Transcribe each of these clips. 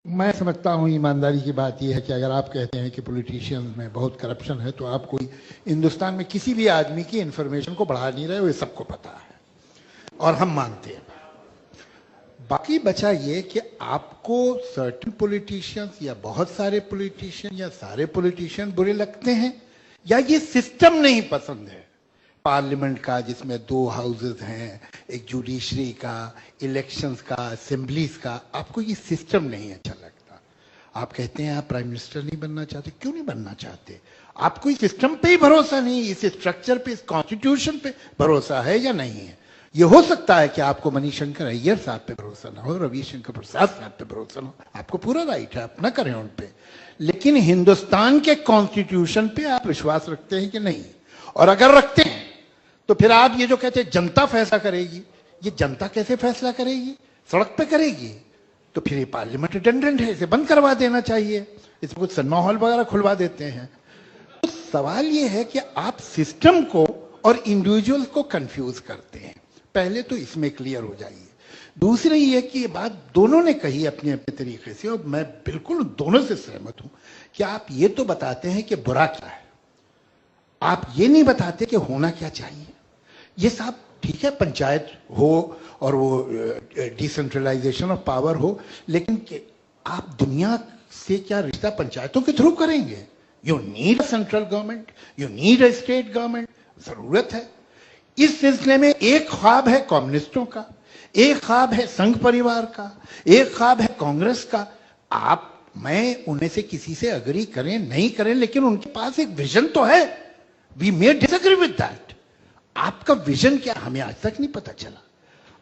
मैं समझता हूँ ईमानदारी की बात यह है कि अगर आप कहते हैं कि पॉलिटिशियंस में बहुत करप्शन है तो आप कोई हिंदुस्तान में किसी भी आदमी की इंफॉर्मेशन को बढ़ा नहीं रहे हो, ये सबको पता है और हम मानते हैं। बाकी बचा ये कि आपको सर्टेन पॉलिटिशियंस या बहुत सारे पॉलिटिशियन या सारे पॉलिटिशियन बुरे लगते हैं या ये सिस्टम नहीं पसंद है पार्लियामेंट का, जिसमें 2 हाउसेस हैं, एक जुडिशरी का, इलेक्शंस का, असेंबलीज का। आपको ये सिस्टम नहीं अच्छा लगता। आप कहते हैं आप प्राइम मिनिस्टर नहीं बनना चाहते। क्यों नहीं बनना चाहते? आपको इस सिस्टम पे ही भरोसा नहीं, इस स्ट्रक्चर पे, इस कॉन्स्टिट्यूशन पे भरोसा है या नहीं है? ये हो सकता है कि आपको मनीशंकर अय्यर साहब पे भरोसा ना हो, रविशंकर प्रसाद साहब पे भरोसा ना हो, आपको पूरा राइट है, आप ना करें उन पे, लेकिन हिंदुस्तान के कॉन्स्टिट्यूशन पे आप विश्वास रखते हैं कि नहीं? और अगर रखते हैं तो फिर आप ये जो कहते हैं जनता फैसला करेगी, ये जनता कैसे फैसला करेगी? सड़क पे करेगी। तो फिर ये पार्लियामेंट रिडंडेंट है, इसे बंद करवा देना चाहिए, इसमें कुछ सिनेमा हॉल वगैरह खुलवा देते हैं। तो सवाल ये है कि आप सिस्टम को और इंडिविजुअल को कंफ्यूज करते हैं। पहले तो इसमें क्लियर हो जाइए। दूसरी ये कि ये बात दोनों ने कही अपने अपने तरीके से, और मैं बिल्कुल दोनों से सहमत हूं कि आप ये तो बताते हैं कि बुरा क्या है, आप ये नहीं बताते कि होना क्या चाहिए। ये साहब ठीक है, पंचायत हो और वो डिसेंट्रलाइजेशन ऑफ पावर हो, लेकिन आप दुनिया से क्या रिश्ता पंचायतों के थ्रू करेंगे? You need a central government, you need a state government, जरूरत है। इस सिलसिले में एक ख्वाब है कम्युनिस्टों का, एक ख्वाब है संघ परिवार का, एक ख्वाब है कांग्रेस का। मैं उनमें से किसी से अग्री करें नहीं करें, लेकिन उनके पास एक विजन तो है। We may disagree with that. आपका विजन क्या, हमें आज तक नहीं पता चला।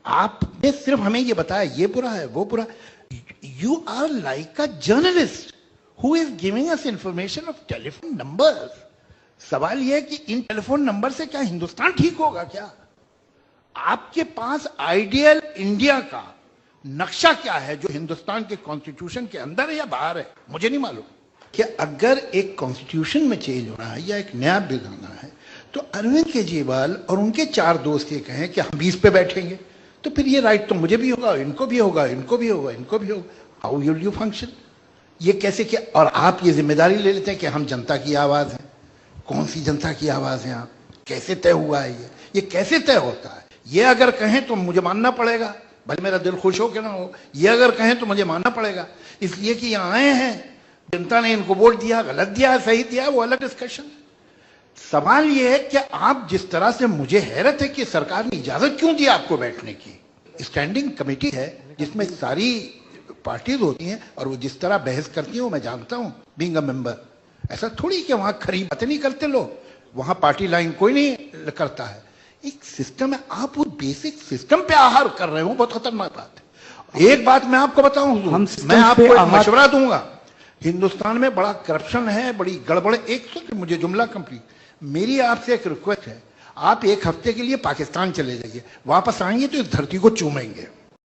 आपने सिर्फ हमें ये बताया ये बुरा है वो बुरा। You are like a journalist who is giving us information of telephone numbers. सवाल यह है कि इन टेलीफोन नंबर से क्या हिंदुस्तान ठीक होगा? क्या आपके पास आइडियल इंडिया का नक्शा क्या है जो हिंदुस्तान के कॉन्स्टिट्यूशन के अंदर है या बाहर है? मुझे नहीं मालूम। कि अगर एक कॉन्स्टिट्यूशन में चेंज होना है या एक नया बिल आना है तो अरविंद केजरीवाल और उनके 4 दोस्त ये कहें कि हम 20 पे बैठेंगे, तो फिर ये राइट तो मुझे भी होगा, इनको भी होगा, इनको भी होगा, इनको भी होगा। How will you function? ये कैसे क्या? और आप ये जिम्मेदारी ले लेते हैं कि हम जनता की आवाज है। कौन सी जनता की आवाज है आप? कैसे तय हुआ है ये कैसे तय होता है? ये अगर कहें तो मुझे मानना पड़ेगा, भले मेरा दिल खुश हो कि ना हो, ये अगर कहें तो मुझे मानना पड़ेगा, इसलिए कि यहाँ आए हैं, जनता ने इनको वोट दिया, गलत दिया, सही दिया, वो अलग डिस्कशन। सवाल ये है कि आप जिस तरह से, मुझे हैरत है कि सरकार ने इजाजत क्यों दी आपको बैठने की। स्टैंडिंग कमेटी है जिसमें सारी पार्टीज होती हैं और वो जिस तरह बहस करती हैं वो मैं जानता हूं बीइंग अ मेंबर। ऐसा थोड़ी कि वहां खरी बातें नहीं करते लोग, वहां पार्टी लाइन कोई नहीं करता है। एक सिस्टम है, आप वो बेसिक सिस्टम पे आहार कर रहे हो, बहुत खतरनाक बात है। एक बात मैं आपको बताऊं, मैं आपको एक मशवरा दूंगा। हिंदुस्तान में बड़ा करप्शन है, बड़ी गड़बड़। मुझे जुमला कंप्लीट। मेरी आपसे एक रिक्वेस्ट है, आप 1 हफ्ते के लिए पाकिस्तान चले जाइए, वापस आएंगे तो इस धरती को चूमेंगे।